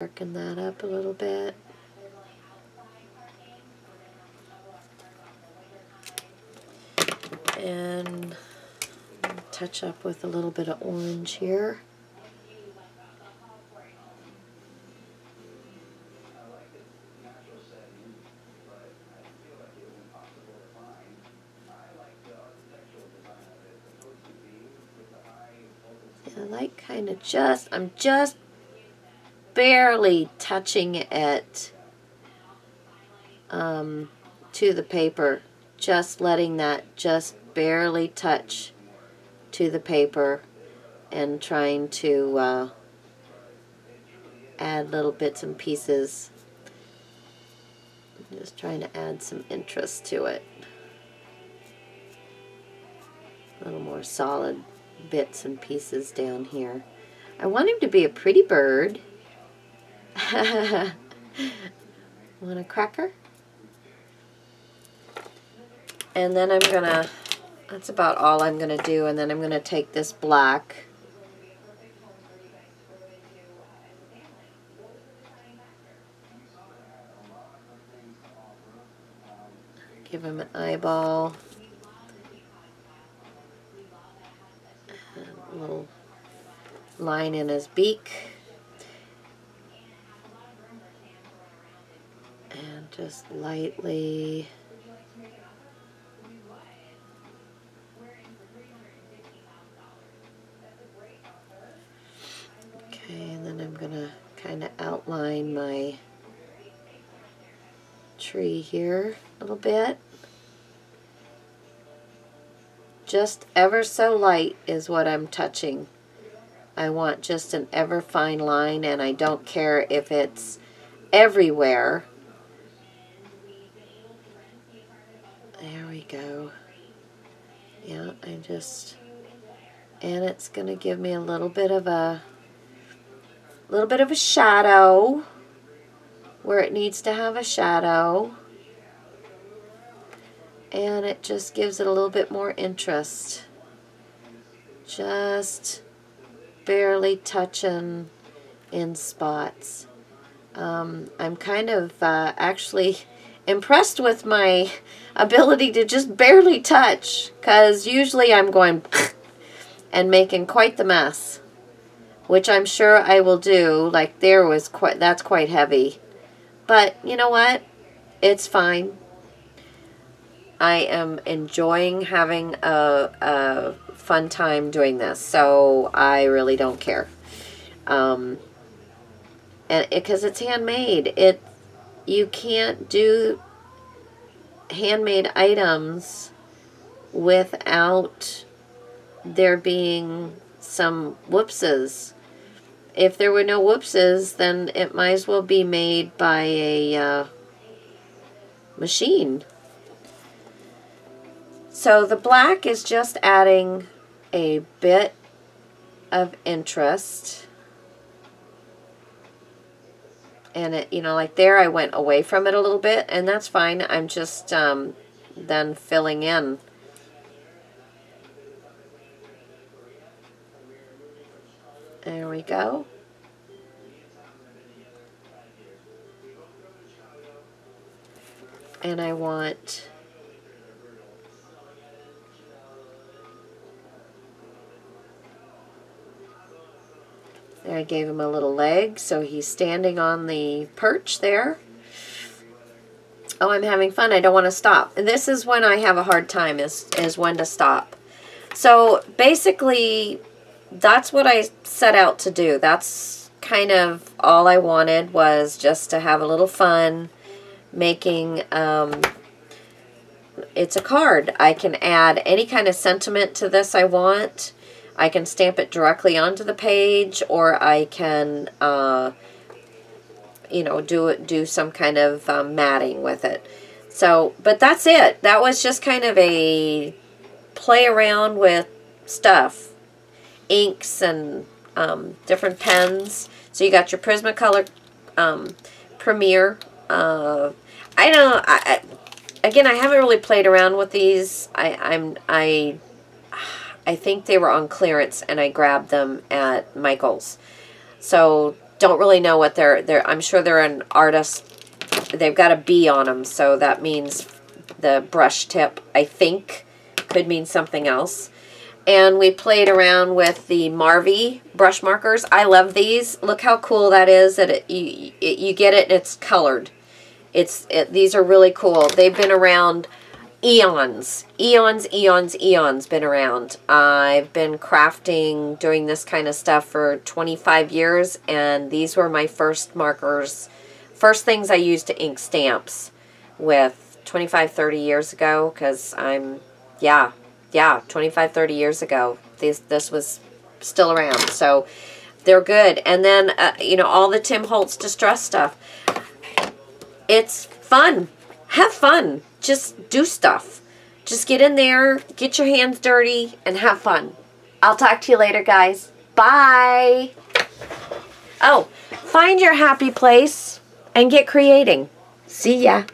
Darken that up a little bit. And touch up with a little bit of orange here. And I like kind of I'm just barely touching it to the paper, just letting that just barely touch to the paper and trying to add little bits and pieces. Just trying to add some interest to it. A little more solid bits and pieces down here. I want him to be a pretty bird. Want a cracker? And then I'm gonna, that's about all I'm gonna do, and then I'm gonna take this black give him an eyeball, and a little line in his beak, and just lightly and then I'm going to kind of outline my tree here a little bit. Just ever so light is what I'm touching. I want just an ever fine line, and I don't care if it's everywhere. There we go. Yeah, and it's going to give me a little bit of a shadow where it needs to have a shadow, and it just gives it a little bit more interest. Just barely touching in spots. I'm kind of actually impressed with my ability to just barely touch, because usually I'm going and making quite the mess, which I'm sure I will do. Like that's quite heavy. But you know what? It's fine. I am enjoying having a fun time doing this, so I really don't care. And because it's handmade, you can't do handmade items without there being some whoopses. If there were no whoopses, then it might as well be made by a machine. So the black is just adding a bit of interest. And it, like there I went away from it a little bit, and that's fine. I'm just then filling in. There we go. And I want there, I gave him a little leg, so he's standing on the perch there. Oh, I'm having fun. I don't want to stop. And this is when I have a hard time, is when to stop. So basically, that's what I set out to do. That's kind of all I wanted, was just to have a little fun making, it's a card. I can add any kind of sentiment to this I want. I can stamp it directly onto the page, or I can, do some kind of matting with it. So, but that's it. That was just kind of a play around with stuff. Inks and different pens. So you got your Prismacolor Premier. Again, I haven't really played around with these. I think they were on clearance, and I grabbed them at Michael's. So don't really know what I'm sure they're an artist. They've got a B on them, so that means the brush tip, I think, could mean something else. And we played around with the Marvy brush markers. I love these. Look how cool that is. That you get it and it's colored. These are really cool. They've been around eons. Eons been around. I've been crafting, doing this kind of stuff for 25 years, and these were my first markers, first things I used to ink stamps with 25, 30 years ago, because yeah, 25, 30 years ago, this was still around, so they're good. And then, you know, all the Tim Holtz distress stuff. It's fun. Have fun. Just do stuff. Just get in there, get your hands dirty, and have fun. I'll talk to you later, guys. Bye. Oh, find your happy place and get creating. See ya.